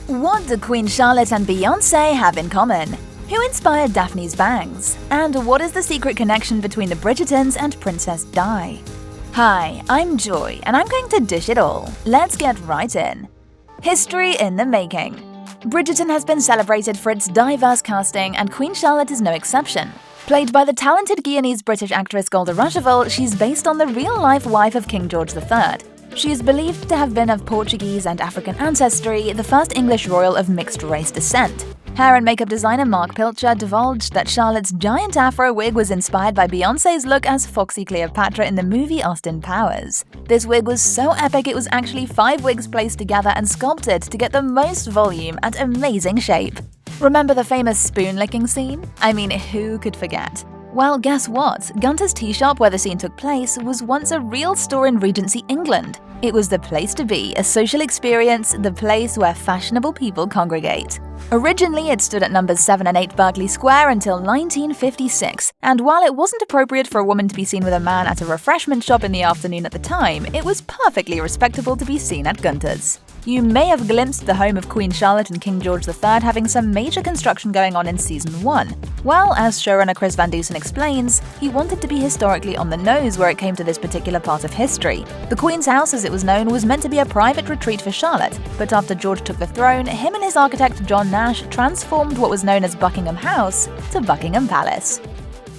What do Queen Charlotte and Beyonce have in common? Who inspired Daphne's bangs? And what is the secret connection between the Bridgertons and Princess Di? Hi, I'm Joy, and I'm going to dish it all. Let's get right in. History in the making. Bridgerton has been celebrated for its diverse casting, and Queen Charlotte is no exception. Played by the talented Guyanese-British actress Golda Rosheuvel, she's based on the real-life wife of King George III. She is believed to have been of Portuguese and African ancestry, the first English royal of mixed-race descent. Hair and makeup designer Mark Pilcher divulged that Charlotte's giant afro wig was inspired by Beyoncé's look as Foxy Cleopatra in the movie Austin Powers. This wig was so epic it was actually 5 wigs placed together and sculpted to get the most volume and amazing shape. Remember the famous spoon-licking scene? I mean, who could forget? Well, guess what? Gunter's tea shop where the scene took place was once a real store in Regency, England. It was the place to be, a social experience, the place where fashionable people congregate. Originally, it stood at numbers 7 and 8 Berkeley Square until 1956, and while it wasn't appropriate for a woman to be seen with a man at a refreshment shop in the afternoon at the time, it was perfectly respectable to be seen at Gunter's. You may have glimpsed the home of Queen Charlotte and King George III having some major construction going on in Season 1. Well, as showrunner Chris Van Dusen explains, he wanted to be historically on the nose where it came to this particular part of history. The Queen's house, as it was known, was meant to be a private retreat for Charlotte, but after George took the throne, him and his architect John Nash transformed what was known as Buckingham House to Buckingham Palace.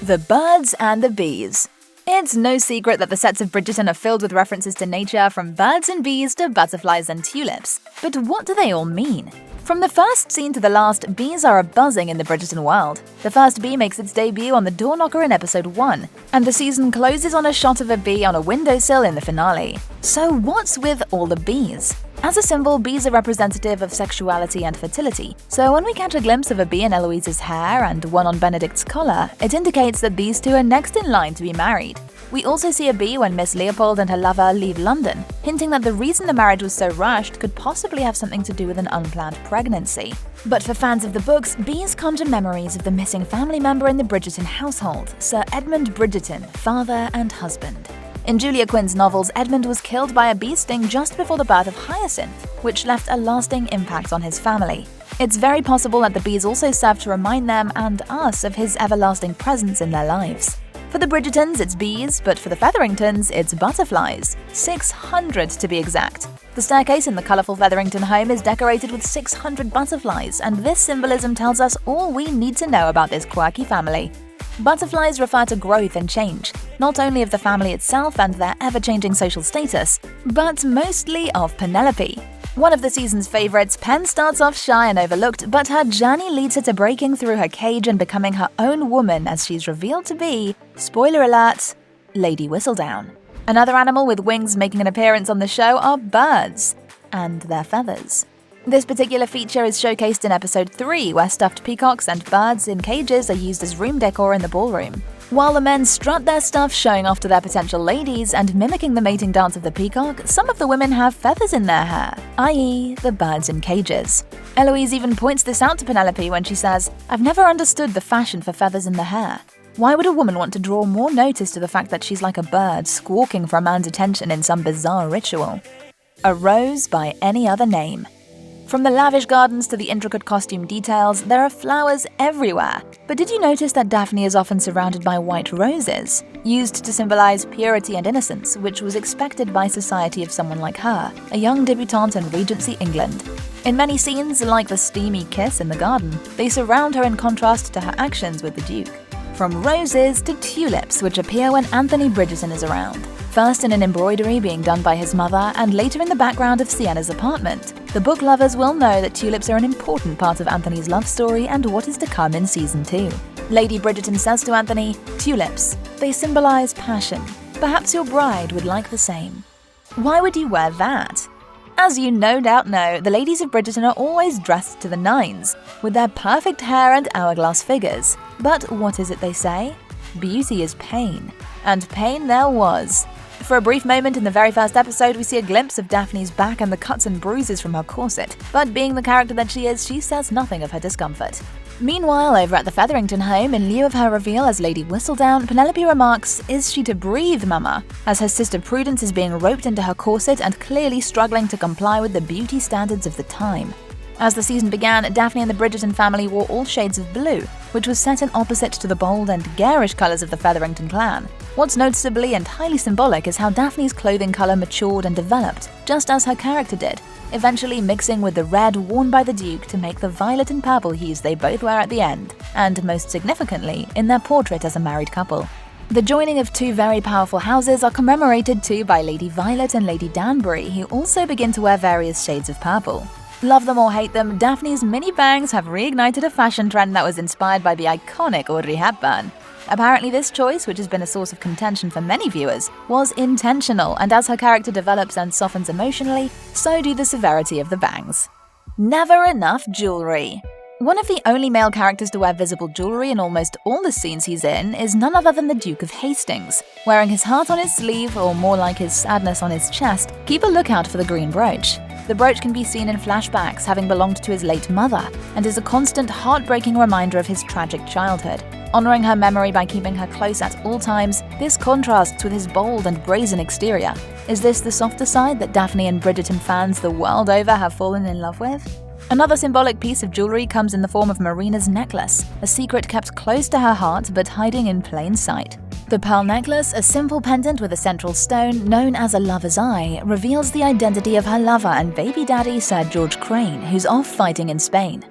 The birds and the bees. It's no secret that the sets of Bridgerton are filled with references to nature, from birds and bees to butterflies and tulips. But what do they all mean? From the first scene to the last, bees are a-buzzing in the Bridgerton world. The first bee makes its debut on the door knocker in episode 1, and the season closes on a shot of a bee on a windowsill in the finale. So what's with all the bees? As a symbol, bees are representative of sexuality and fertility, so when we catch a glimpse of a bee in Eloise's hair and one on Benedict's collar, it indicates that these two are next in line to be married. We also see a bee when Miss Leopold and her lover leave London, hinting that the reason the marriage was so rushed could possibly have something to do with an unplanned pregnancy. But for fans of the books, bees conjure memories of the missing family member in the Bridgerton household, Sir Edmund Bridgeton, father and husband. In Julia Quinn's novels, Edmund was killed by a bee sting just before the birth of Hyacinth, which left a lasting impact on his family. It's very possible that the bees also serve to remind them and us of his everlasting presence in their lives. For the Bridgertons, it's bees, but for the Featheringtons, it's butterflies. 600 to be exact. The staircase in the colourful Featherington home is decorated with 600 butterflies, and this symbolism tells us all we need to know about this quirky family. Butterflies refer to growth and change, not only of the family itself and their ever-changing social status, but mostly of Penelope. One of the season's favourites, Pen starts off shy and overlooked, but her journey leads her to breaking through her cage and becoming her own woman as she's revealed to be, spoiler alert, Lady Whistledown. Another animal with wings making an appearance on the show are birds and their feathers. This particular feature is showcased in episode 3, where stuffed peacocks and birds in cages are used as room decor in the ballroom. While the men strut their stuff, showing off to their potential ladies and mimicking the mating dance of the peacock, some of the women have feathers in their hair, i.e. the birds in cages. Eloise even points this out to Penelope when she says, "I've never understood the fashion for feathers in the hair. Why would a woman want to draw more notice to the fact that she's like a bird squawking for a man's attention in some bizarre ritual?" A rose by any other name. From the lavish gardens to the intricate costume details, there are flowers everywhere. But did you notice that Daphne is often surrounded by white roses, used to symbolize purity and innocence, which was expected by society of someone like her, a young debutante in Regency, England? In many scenes, like the steamy kiss in the garden, they surround her in contrast to her actions with the Duke. From roses to tulips, which appear when Anthony Bridgerton is around. First in an embroidery being done by his mother, and later in the background of Sienna's apartment. The book lovers will know that tulips are an important part of Anthony's love story and what is to come in Season 2. Lady Bridgerton says to Anthony, "Tulips, they symbolize passion. Perhaps your bride would like the same." Why would you wear that? As you no doubt know, the ladies of Bridgerton are always dressed to the nines, with their perfect hair and hourglass figures. But what is it they say? Beauty is pain. And pain there was. For a brief moment in the very first episode, we see a glimpse of Daphne's back and the cuts and bruises from her corset, but being the character that she is, she says nothing of her discomfort. Meanwhile, over at the Featherington home, in lieu of her reveal as Lady Whistledown, Penelope remarks, "Is she to breathe, Mama?" as her sister Prudence is being roped into her corset and clearly struggling to comply with the beauty standards of the time. As the season began, Daphne and the Bridgerton family wore all shades of blue, which was set in opposite to the bold and garish colours of the Featherington clan. What's noticeably and highly symbolic is how Daphne's clothing colour matured and developed, just as her character did, eventually mixing with the red worn by the Duke to make the violet and purple hues they both wear at the end, and most significantly, in their portrait as a married couple. The joining of two very powerful houses are commemorated too by Lady Violet and Lady Danbury, who also begin to wear various shades of purple. Love them or hate them, Daphne's mini bangs have reignited a fashion trend that was inspired by the iconic Audrey Hepburn. Apparently this choice, which has been a source of contention for many viewers, was intentional, and as her character develops and softens emotionally, so do the severity of the bangs. Never enough jewelry. One of the only male characters to wear visible jewelry in almost all the scenes he's in is none other than the Duke of Hastings. Wearing his heart on his sleeve, or more like his sadness on his chest, keep a lookout for the green brooch. The brooch can be seen in flashbacks, having belonged to his late mother, and is a constant heartbreaking reminder of his tragic childhood. Honoring her memory by keeping her close at all times, this contrasts with his bold and brazen exterior. Is this the softer side that Daphne and Bridgerton fans the world over have fallen in love with? Another symbolic piece of jewelry comes in the form of Marina's necklace, a secret kept close to her heart but hiding in plain sight. The pearl necklace, a simple pendant with a central stone known as a lover's eye, reveals the identity of her lover and baby daddy Sir George Crane, who's off fighting in Spain.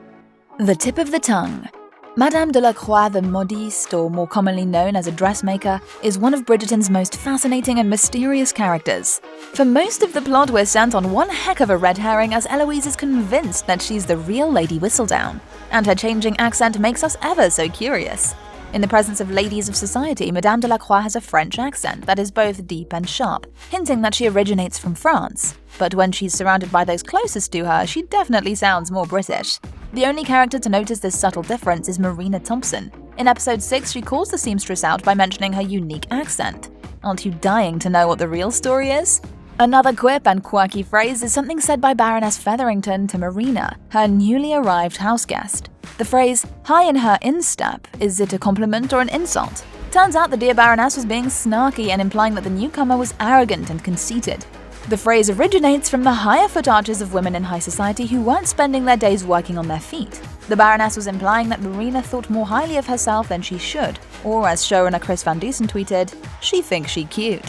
The tip of the tongue. Madame de la Croix the Modiste, or more commonly known as a dressmaker, is one of Bridgerton's most fascinating and mysterious characters. For most of the plot, we're sent on one heck of a red herring as Eloise is convinced that she's the real Lady Whistledown, and her changing accent makes us ever so curious. In the presence of ladies of society, Madame de la Croix has a French accent that is both deep and sharp, hinting that she originates from France. But when she's surrounded by those closest to her, she definitely sounds more British. The only character to notice this subtle difference is Marina Thompson. In episode 6, she calls the seamstress out by mentioning her unique accent. Aren't you dying to know what the real story is? Another quip and quirky phrase is something said by Baroness Featherington to Marina, her newly arrived houseguest. The phrase, "high in her instep," is it a compliment or an insult? Turns out the dear Baroness was being snarky and implying that the newcomer was arrogant and conceited. The phrase originates from the higher foot arches of women in high society who weren't spending their days working on their feet. The Baroness was implying that Marina thought more highly of herself than she should, or as showrunner Chris Van Dusen tweeted, "She thinks she cute."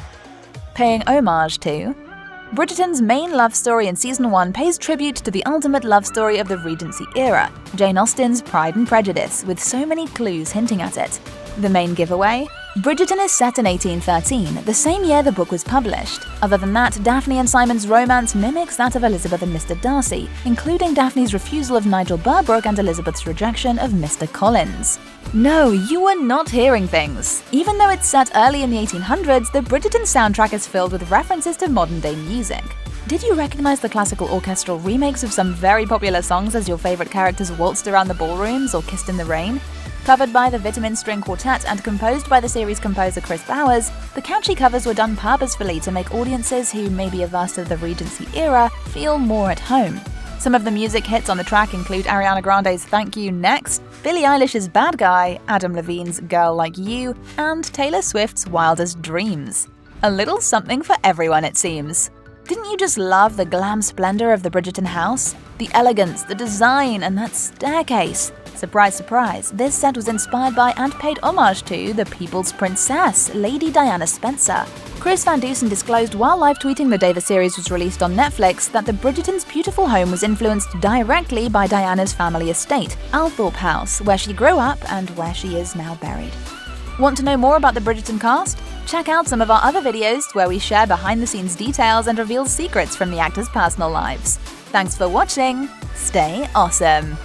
Paying homage to. Bridgerton's main love story in Season 1 pays tribute to the ultimate love story of the Regency Era, Jane Austen's Pride and Prejudice, with so many clues hinting at it. The main giveaway? Bridgerton is set in 1813, the same year the book was published. Other than that, Daphne and Simon's romance mimics that of Elizabeth and Mr. Darcy, including Daphne's refusal of Nigel Burbrook and Elizabeth's rejection of Mr. Collins. No, you are not hearing things. Even though it's set early in the 1800s, the Bridgerton soundtrack is filled with references to modern-day music. Did you recognize the classical orchestral remakes of some very popular songs as your favorite characters waltzed around the ballrooms or kissed in the rain? Covered by the Vitamin String Quartet and composed by the series composer Chris Bowers, the catchy covers were done purposefully to make audiences who may be averse to the Regency Era feel more at home. Some of the music hits on the track include Ariana Grande's Thank You Next, Billie Eilish's Bad Guy, Adam Levine's Girl Like You, and Taylor Swift's Wildest Dreams. A little something for everyone, it seems. Didn't you just love the glam splendor of the Bridgerton house? The elegance, the design, and that staircase? Surprise, surprise, this set was inspired by and paid homage to the People's Princess, Lady Diana Spencer. Chris Van Dusen disclosed while live tweeting the day the series was released on Netflix that the Bridgertons' beautiful home was influenced directly by Diana's family estate, Althorpe House, where she grew up and where she is now buried. Want to know more about the Bridgerton cast? Check out some of our other videos where we share behind-the-scenes details and reveal secrets from the actors' personal lives. Thanks for watching. Stay awesome!